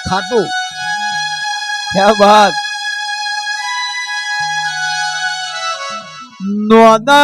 खाटू क्या बात नोना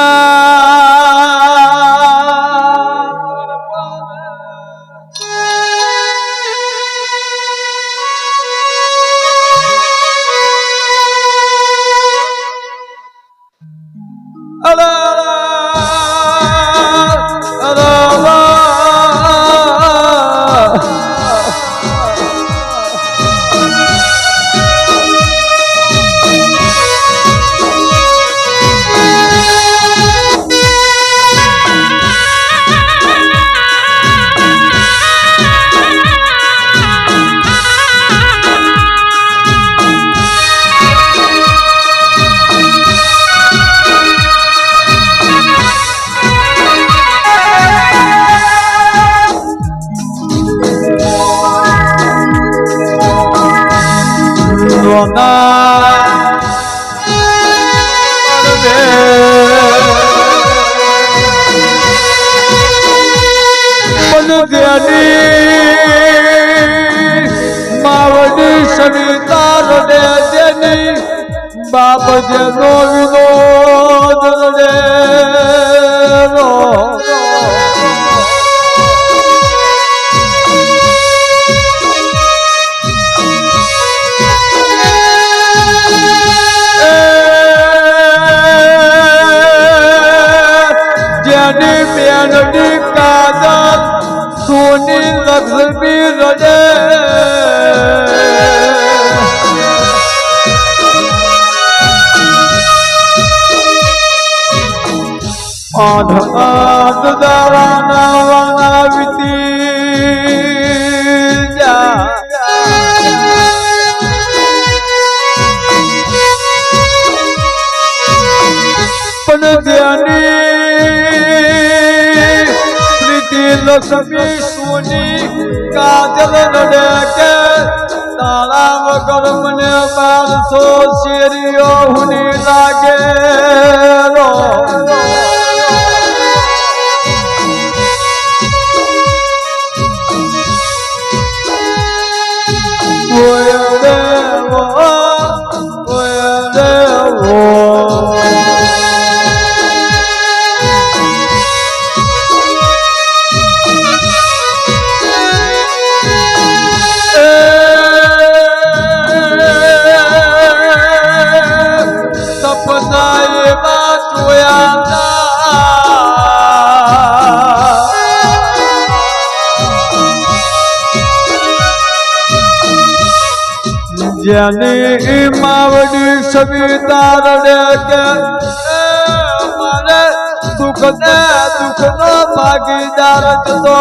मावड़ी सविता रे देनी बाप जनो विनोद रे जनी मेनडी काजल सोनी लक्ष्मी रे आधार दावाना वाना विती जा पण ध्यानी प्रीति लक्ष्मी सोनी काजल रड़े के तारा वगर मने 1200 शेरियो हुनी लागे रो जनी मावड़ी सविता रे के मारे दुख नो भागीदार जतो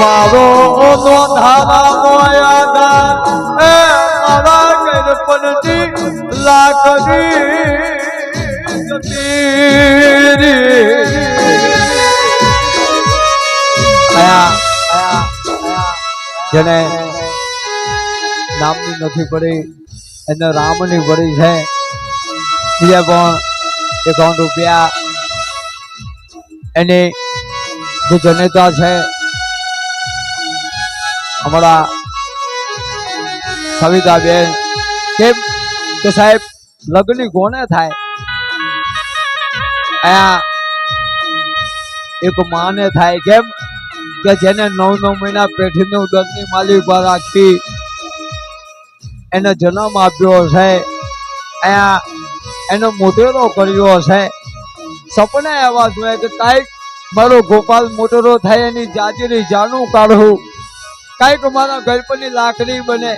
मारो नो धारा मोया दान मारा कर पनटी लाकड़ी જેને નામની નથી પડી એને રામની પડી છે બીજા પણ ₹51 એની જે જનેતા છે અમારા સવિતાબેન કેમ કે સાહેબ લગ્ન કોને થાય આયા એક માને થાય કેમ કે જેને 9 મહિના પેઠીનું ઉદરની માલિક પર રાખી એને જન્મ આપ્યો છે આયા એનો મોટેરો કર્યો છે સપને એવા જોઈએ કે કાંઈક મારો ગોપાલ મોટેરો થાય એની જાજીરી જાણું કાઢું કાંઈક મારા ગળપની લાકડી બને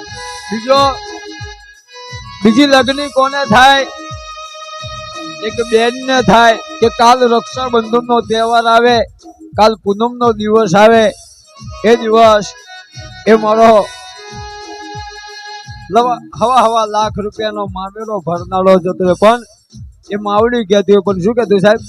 બીજી લગ્ન કોને થાય એક બેન ને થાય કે કાલ રક્ષાબંધન નો તહેવાર આવે કાલ પૂનમ નો દિવસ આવે એ દિવસ એ મારો હવા લાખ રૂપિયાનો મામેરો ભરનારો જતો પણ એ માવડી કહેતી હોય પણ શું કહેતું સાહેબ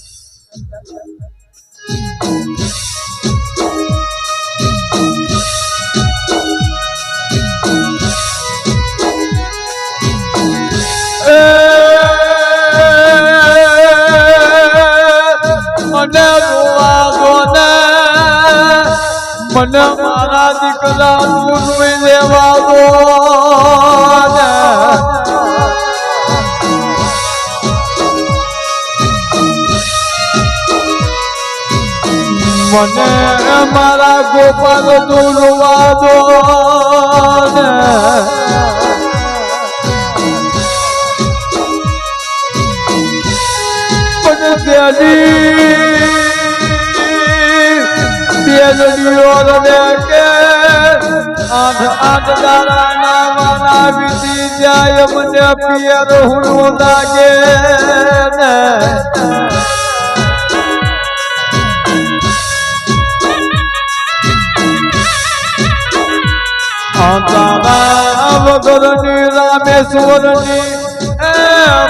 મને મારા દીકરા નું લેવા દો મને મારા ગોપાલ દોરવા દો આઠ દાડા ના વીતી જાય મને પિયર હું લાગે વગરની રામેશ્વરની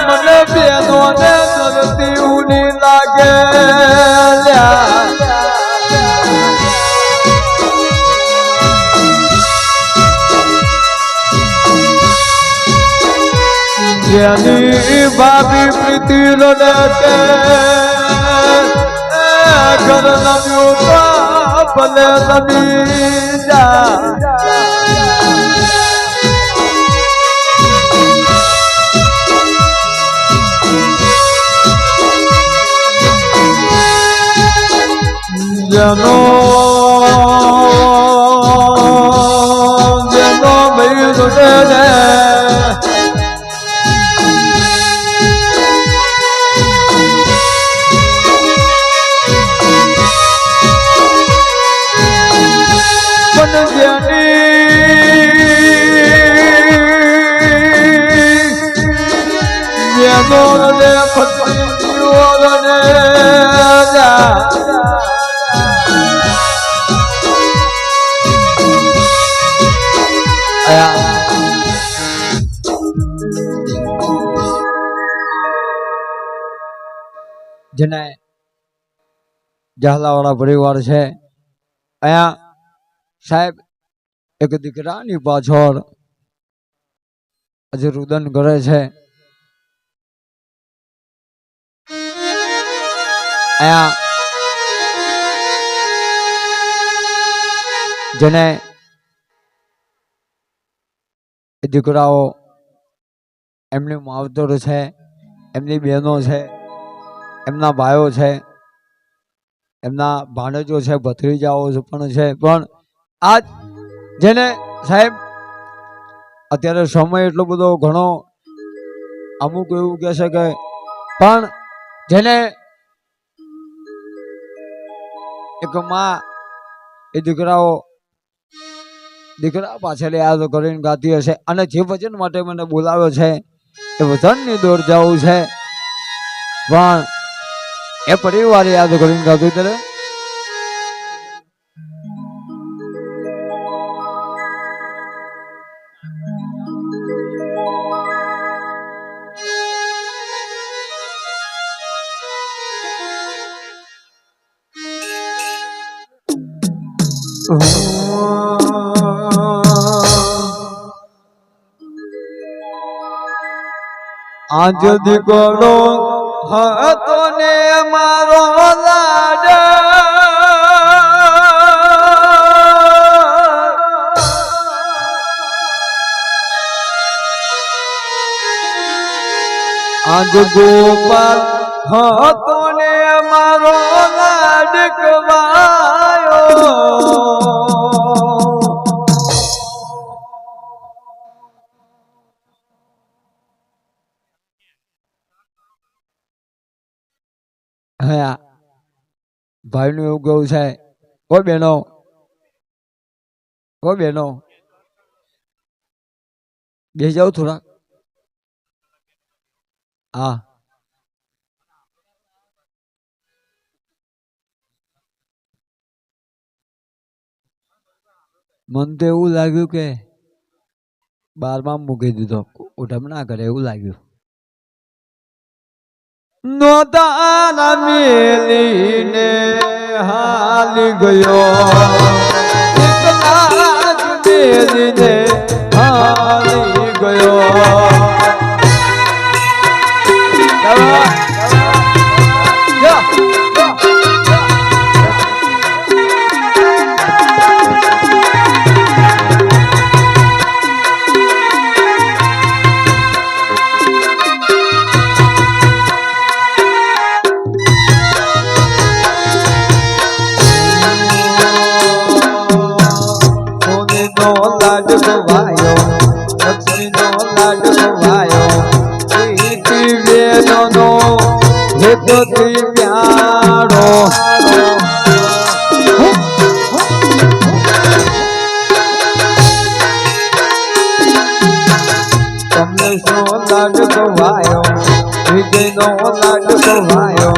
મને બેનો ને ધરતી ઉની લાગે જેની ભાભી પ્રીતિ રડે કે ઘર નમ્યું તો ભલે નમી જા જેનો ભાઈ રડે ને જેને જહલાવાળા પરિવાર છે અહીંયા સાહેબ એક દીકરાની પાછળ હજી રુદન કરે છે અહીંયા જેને દીકરાઓ એમની માવતર છે એમની બહેનો છે એમના ભાઈઓ છે એમના ભાણેજો છે ભત્રીજાઓ પણ છે પણ આજ જેને સાહેબ અત્યારે સમય એટલો બધો ઘણો અમુક એવું કહે છે કે પણ જેને એક માં એ દીકરા પાછળ યાદ કરીને ગાતી હશે અને જે વચન માટે મને બોલાવ્યો છે એ વચનની દોર જવું છે પણ એ પરિવાર યાદ કરીને ગાતું ત્યારે આજ દીકરો હતો ને મારો લાડ આજ ગોપાલ હતો ને મારો લાડ કવાયો હા ભાઈ નું એવું કેવું છે ઓ બેનો બે જાઓ થોડા હા મને તો એવું લાગ્યું કે 12માં મૂકી દીધો ઉઠમ ના કરે એવું લાગ્યું નોતા મેલીને હાલી ગયો મેલીને હાલી ગયો હે તો તી પ્યારો તમને સો લાડ કવાયો વિજયનો લાડ કવાયો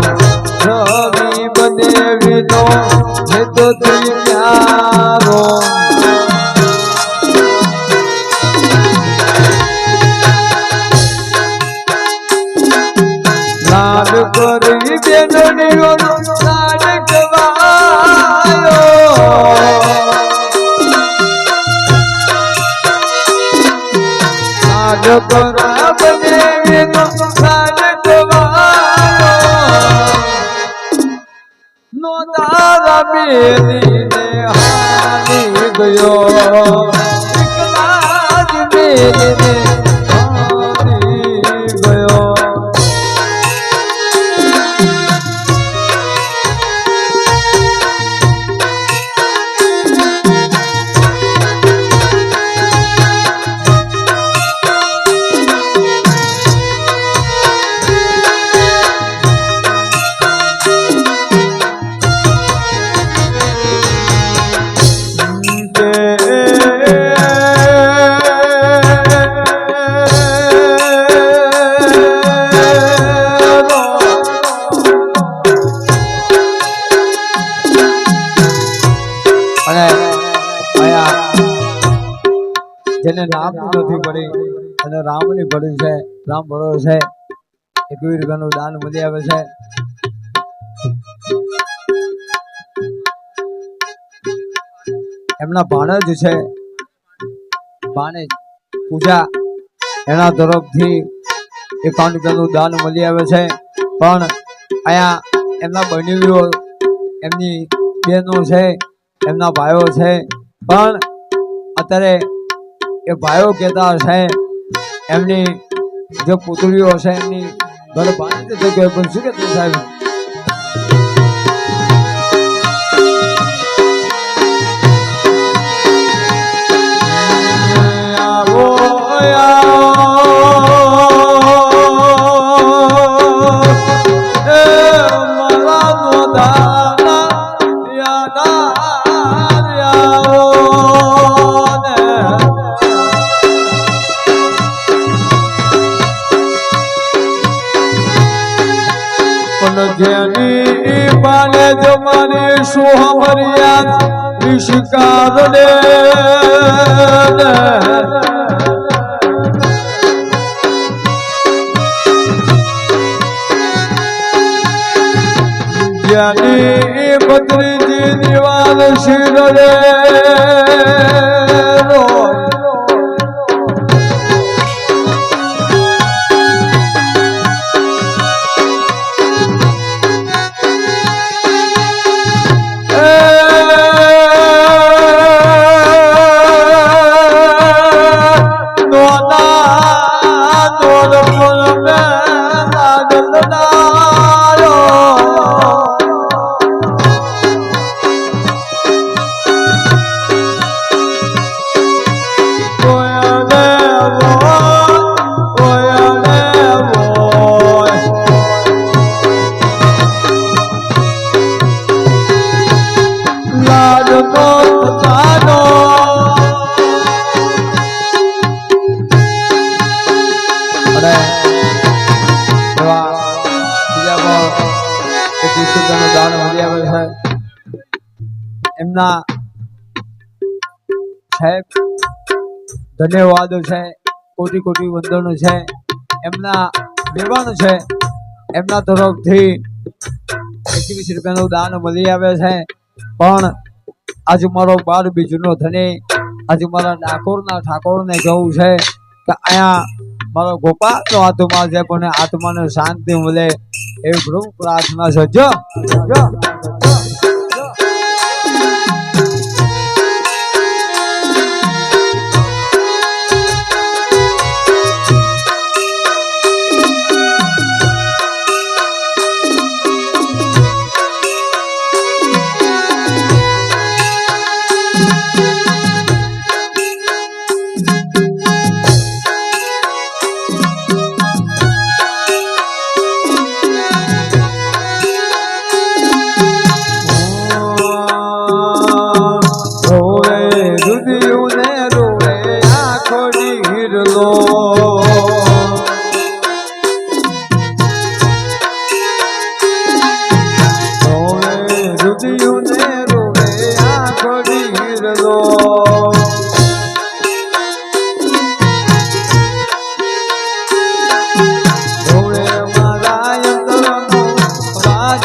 રવિ બનેવીનો હે તો તી પ્યારો લાડ કરી બેનડીઓ લાડ કવાયો લાડ કરા બનેવીનો લાડ કવાયો નો તારા બેલીને હાલી ગયો એકલા જ બેલીને હાલી ગયો જેને રામ નથી પડી અને રામની પડી છે રામ ભળો છે 21 રૂપિયાનું દાન મળી આવે છે એમના ભાણેજ છે ભાણેજ પૂજા એના તરફથી 51 રૂપિયાનું દાન મળી આવે છે પણ અહીંયા એમના બહેનીઓ એમની બહેનો છે એમના ભાઈઓ છે પણ અત્યારે એ ભાઈઓ કહેતા હશે એમની જે પુતળીઓ હશે એમની ઘર બાંધી દીધું કે પણ શું કહેતું સાહેબ જેની બાને જમાની સુહમરિયા વિશિકાર દે જેની બદ્રીજી નિવાલ શિર રે એમના સાહેબ ધન્યવાદ છે કોટી કોટી વંદનો છે એમના દેવાનો છે એમના તરફથી 21 રૂપિયાનું દાન મળી આવે છે પણ આજે મારો 12 બીજનો ધને આજે મારા ડાકોરના ઠાકોરને કહું છે કે અહીંયા મારો ગોપાલનો આત્મા છે પણ આત્માને શાંતિ મળે એવી પ્રભુ પ્રાર્થના છે જો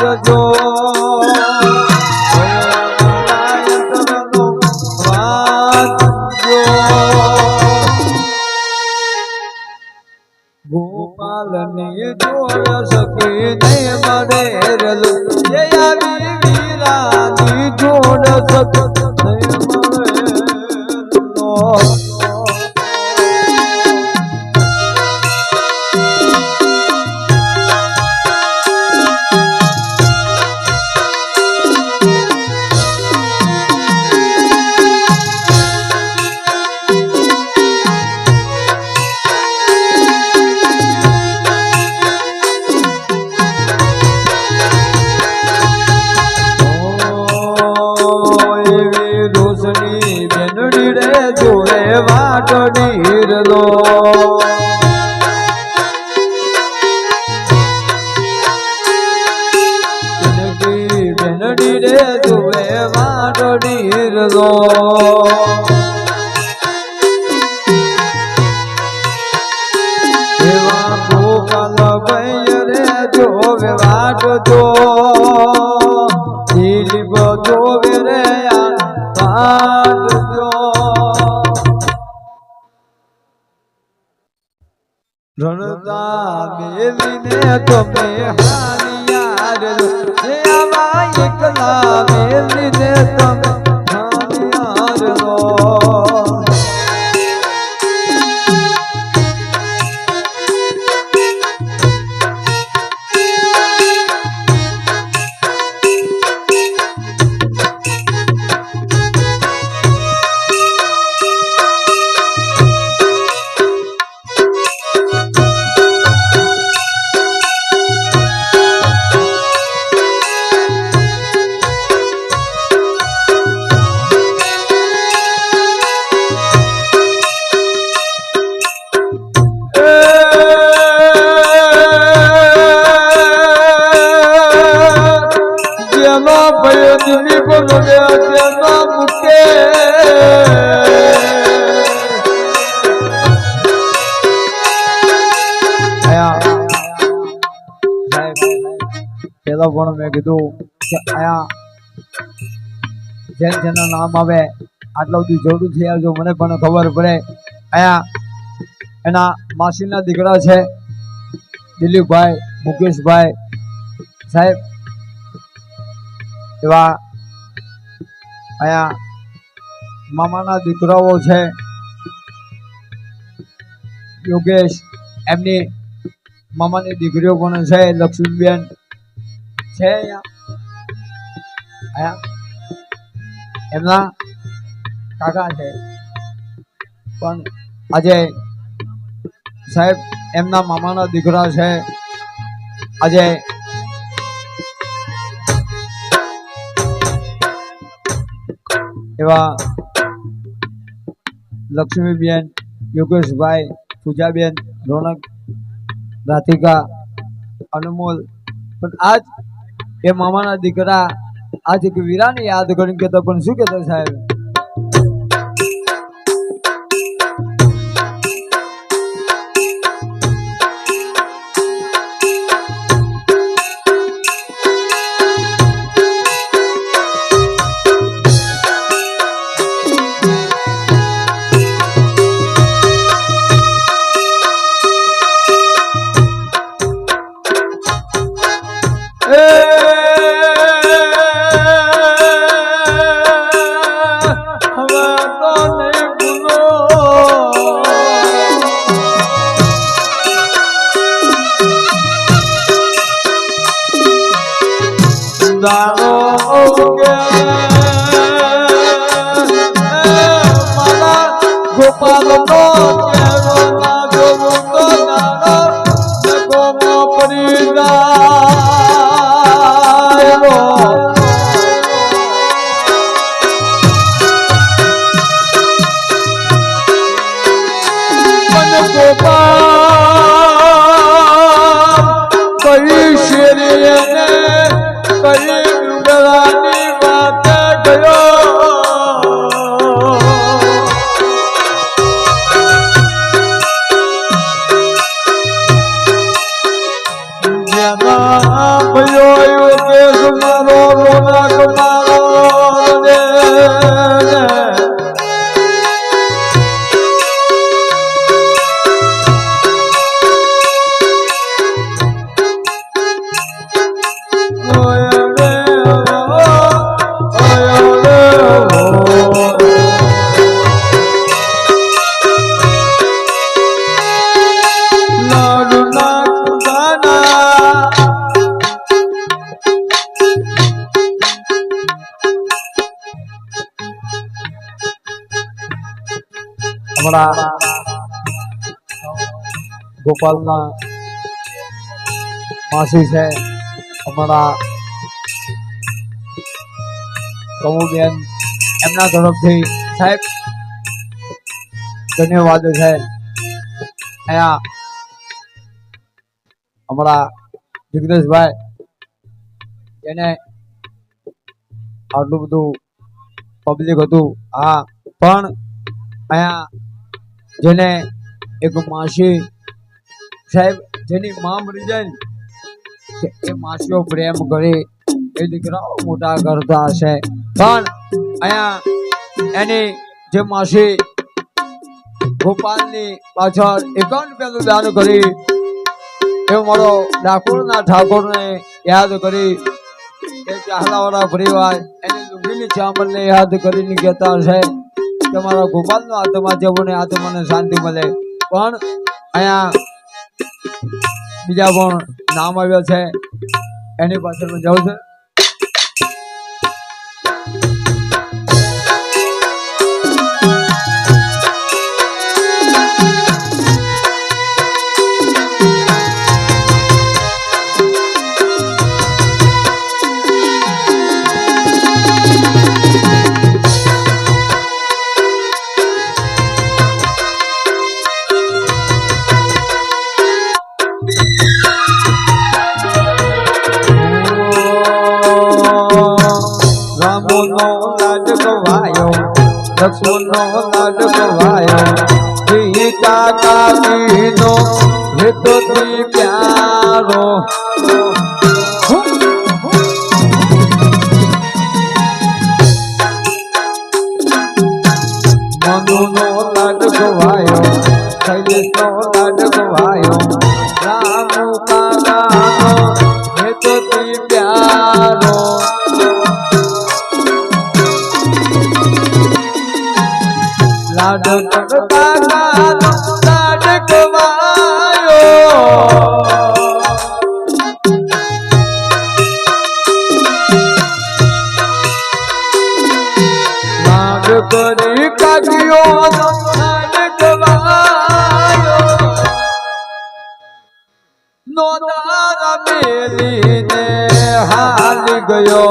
વાંચજો ગોપાલની જોડ સખી નહીં મળે રલો જે આવી વીરાની જોડ સખી નહીં મળે ઢીરલો બેનડી રે તુવે વાટો ઢીરલો એવા ગોપાલ ભાઈ રે જોવે વાટો જો દિલીપ જોવે રે વાટ જો રણતા મેલીને તમે હાનિયાર રે આવા એકલા મેલીને તમે હાનિયાર લો દિલીપ તેનો મુકે પેલા પણ મેં કીધું કે આયા જેના નામ આવે આટલા બધું જોડું થઈ આવજો મને પણ ખબર પડે આયા એના માસીના દીકરા છે દિલીપભાઈ મુકેશભાઈ સાહેબ એવા અહીંયા મામાના દીકરાઓ છે યોગેશ એમની મામાની દીકરીઓ પણ છે લક્ષ્મીબેન છે અહીંયા એમના કાકા છે પણ આજે સાહેબ એમના મામાના દીકરા છે આજે એવા લક્ષ્મીબેન યોગેશભાઈ પૂજાબેન રોનક રાધિકા અનમોલ પણ આજ એ મામાના દીકરા આજ એક વીરાને યાદ કરીને કહેતા પણ શું કહેતા સાહેબ ગોપાલ તો કેરો ના જોવું તો નાનો જગોમો પડી જાય મન ગોપાલ કઈ શેરીને કઈ ડુંગરાની વાત ગયો ભયો કે સુમારો રોના કમારો રે हमारा गोपालना मासी है हमारा कमुबेन एमना तरफथी साहेब धन्यवाद है अया हमारा जिग्नेश भाई એને આટલું બધું પબ્લિક હતું હા પણ અહીંયા જેને એક માસી સાહેબ જેની માં મરી જાય ને એ માસીઓ પ્રેમ કરી એ દીકરાઓ મોટા કરતા હશે પણ અહીંયા એની જે માસી ગોપાલની પાછળ 51 રૂપિયાનું દાન કરી એ મારો ડાકોરના ઠાકોરને યાદ કરી એ ચાહલાવાળા પરિવાર એની લુગડીની ચામલને યાદ કરીને કહેતા હશે કે મારા ગોપાલનો આત્મા જવને આત્માને શાંતિ મળે પણ અહીંયા બીજા પણ નામ આવ્યા છે એની પાછળ મેં જાઉં છે लक्ष्मणो लाड गवायो सीता काकीनो हितोती प्यारो मनुनो लाड गवायो शैलेशनो लाड गवायो राम काकानो हितोती प्यारो लाड करता लाड गवायो लाड करी कागियो लाड गवायो नोदारा मेलीने हाल गयो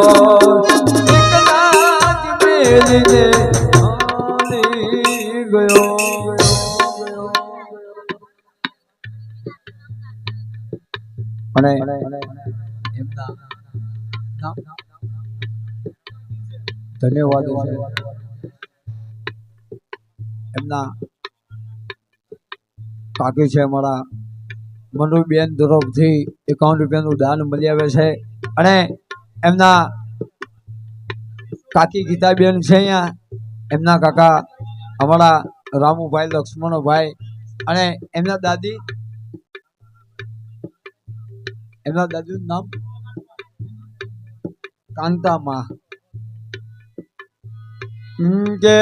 एकलाज मेलीने गयो અને એમના ધન્યવાદ છે એમના કાકી છે અમારા મનુબેન તરફથી 51 રૂપિયાનું દાન મળી આવે છે અને એમના કાકી ગીતાબેન છે અહીંયા એમના કાકા हमारा रामू भाई लक्ष्मण भाई अने एमना दादी नाम कांता माँ के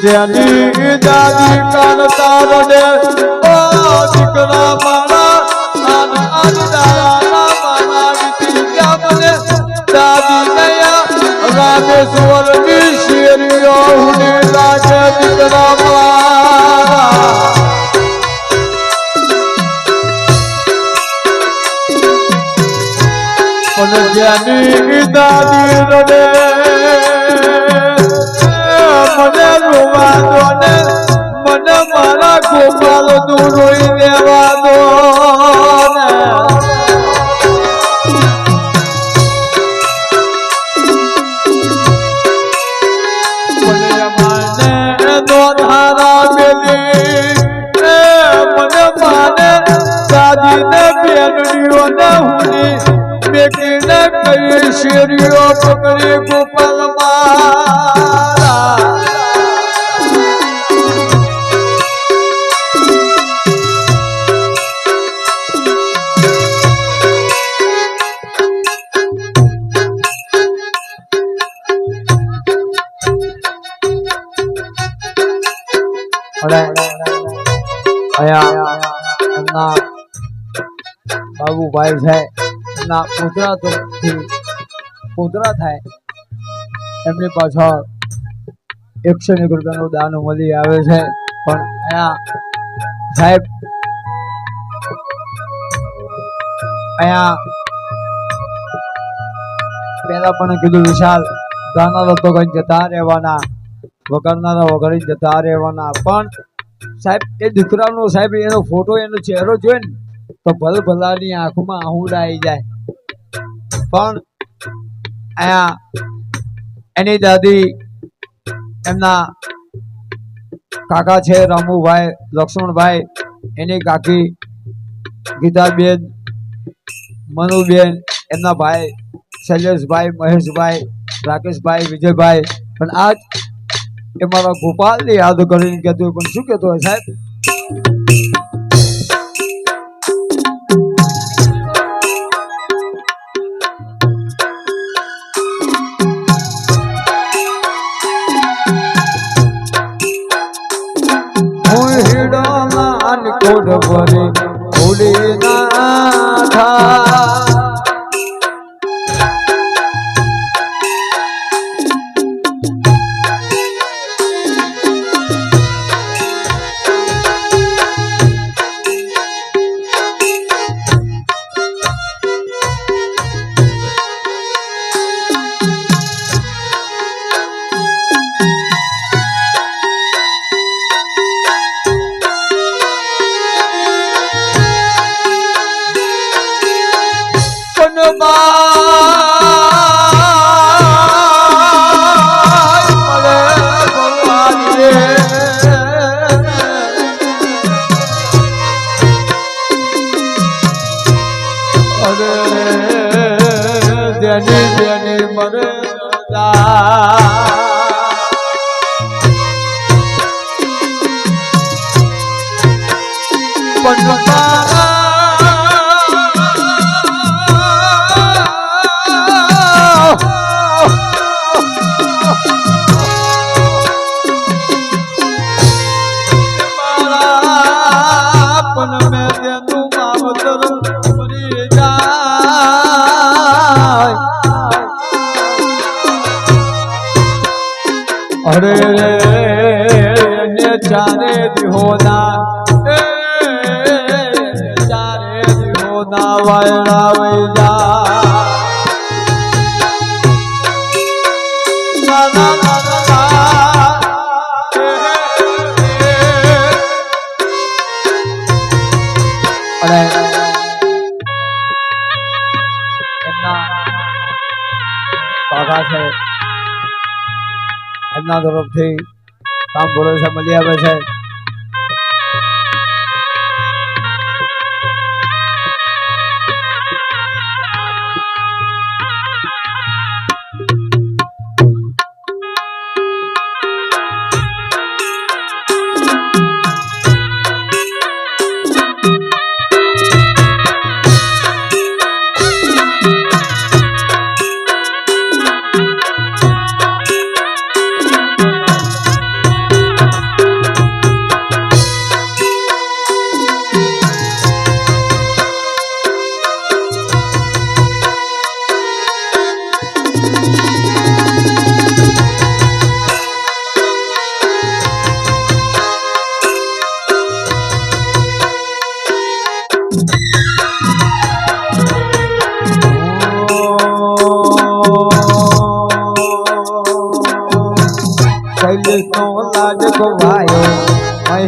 ज्ञानी દાદી કાનતા રડે ઓ દીકરા મારા આન આન દાયાના મારા વિતી ગયા મને દાદી નયા રામેશ્વર ની શેરીઓ હુની લાગે દીકરા મારા પણ જેની દાદી રડે મને રોવા દો ને મને મારા ગોપાલ તું રોઈ દેવા દો ને મને માને દોધારા બેલી મને માને દાદી ને બેનડીઓ ને હુની બેટીને કઈ શેરીઓ પકડી ગોપાલ મારા એમના બાબુભાઈ છે એમના પુત્ર થાય એમની પાછળ 101 રૂપિયાનું દાન મળી આવે છે પણ અહીંયા સાહેબ અહીંયા પહેલા પણ કીધું વિશાલ ગાનારો તો કઈ જતા રહેવાના વગાડનારા વગાડી જતા રહેવાના પણ સાહેબ એ દીકરાનો સાહેબ એનો ફોટો એનો ચહેરો જોઈ ને તો ભલભલાની આંખમાં આહુડા આવી જાય પણ અહીંયા એની દાદી એમના કાકા છે રામુભાઈ લક્ષ્મણભાઈ એની કાકી ગીતાબેન મનુબેન એમના ભાઈ શૈલેષભાઈ મહેશભાઈ રાકેશભાઈ વિજયભાઈ પણ આજ એ મારા ગોપાલને યાદ કરીને કહેતો હોય પણ શું કહેતો હોય સાહેબ કોડ ભરે ભૂલી ના થા अरे चारे दिहोना चारे दिहोना वायरा वैजा ना ना ना ना अरे એમના કાકા છે એમના તરફથી કામ ભરોસા મળી આવે છે લાડકો વાયો,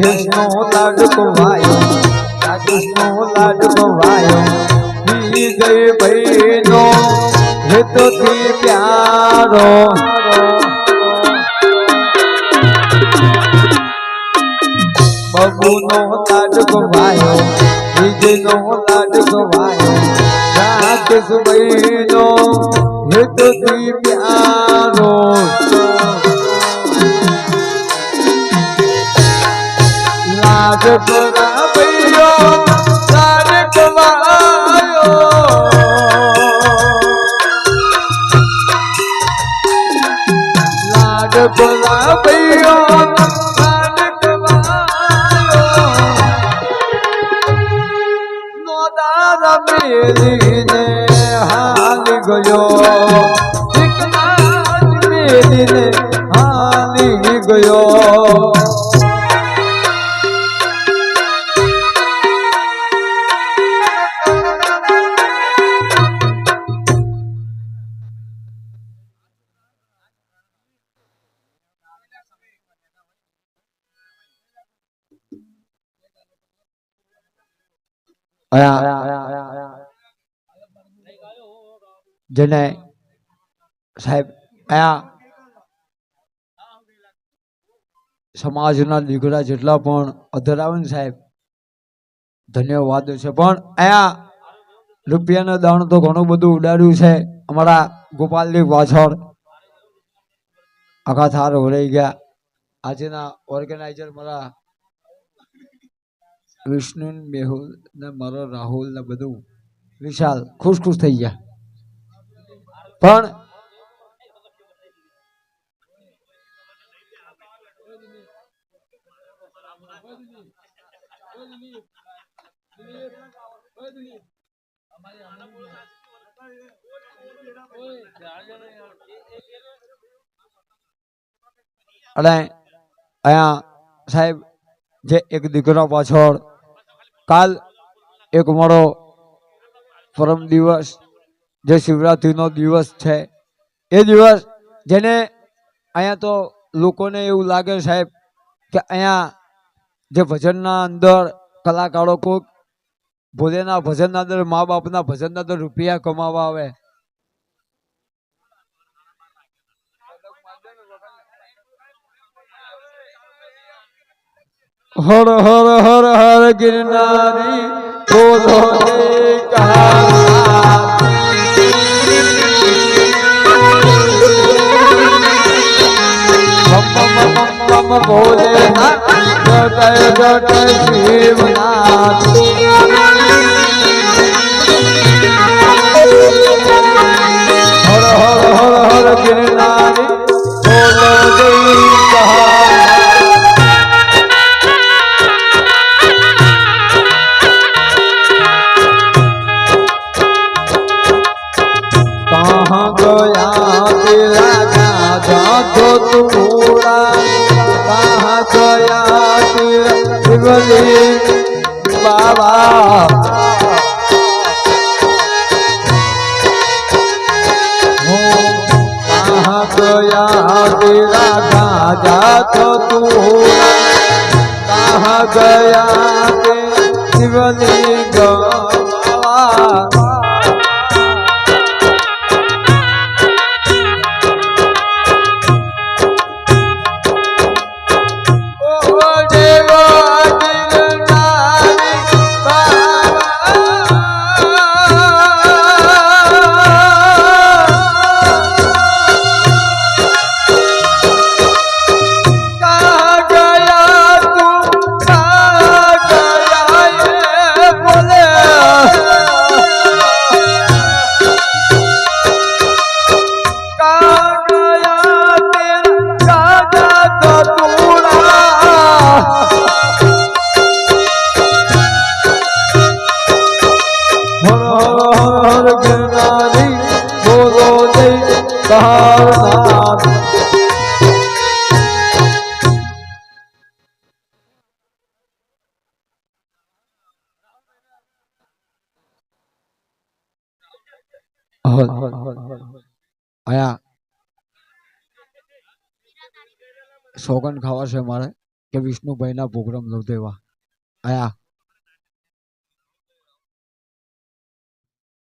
મહેશ નો લાડકો વાયો, રાકેશ નો લાડકો વાયો, વિજય ભાઈ નો હિતથી પ્યારો, બબુ નો લાડકો વાયો, વિજય નો લાડકો વાયો, રાકેશ ભાઈ નો હિતથી પ્યારો, લાડકો ભાઈઓ લાડકો વાયો, લાડકો ભાઈઓ લાડકો વાયો, નો દારા મેલીને હાલી ગયો, એકનાથ મેલીને હાલી ગયો, જેને સાહેબ આયા સમાજના દીકરા જેટલા પણ અધરાવે ને સાહેબ ધન્યવાદ છે, પણ આયા રૂપિયાના દાણ તો ઘણું બધું ઉડાડ્યું છે અમારા ગોપાલની પાછળ, આખા થાર વળાઈ ગયા. આજના ઓર્ગેનાઇઝર મારા વિષ્ણુ મેહુલ ને મારો રાહુલ ને બધું વિશાલ ખુશ થઈ ગયા, પણ અને અહીંયા સાહેબ જે એક દીકરા પાછળ કાલ એક મારો પરમ દિવસ જે શિવરાત્રીનો દિવસ છે એ દિવસ જેને અહીંયા તો લોકોને એવું લાગે સાહેબ કે અહીંયા જે ભજનના અંદર કલાકારો કોઈક ભોલેના ભજનના અંદર મા બાપના ભજનના અંદર રૂપિયા કમાવા આવે, હર હર હર હર ગિરનારી બોલો ભોલેનાથ જય જય શિવનાથ, હર હર હર હર ગિરનારી બોલો બાબા गया तेरा गाजा तो तू कहाँ गया शिवलिंग આયા સોગન ખાવા છે મારે કે વિષ્ણુભાઈના પ્રોગ્રામ લઉં દેવા આયા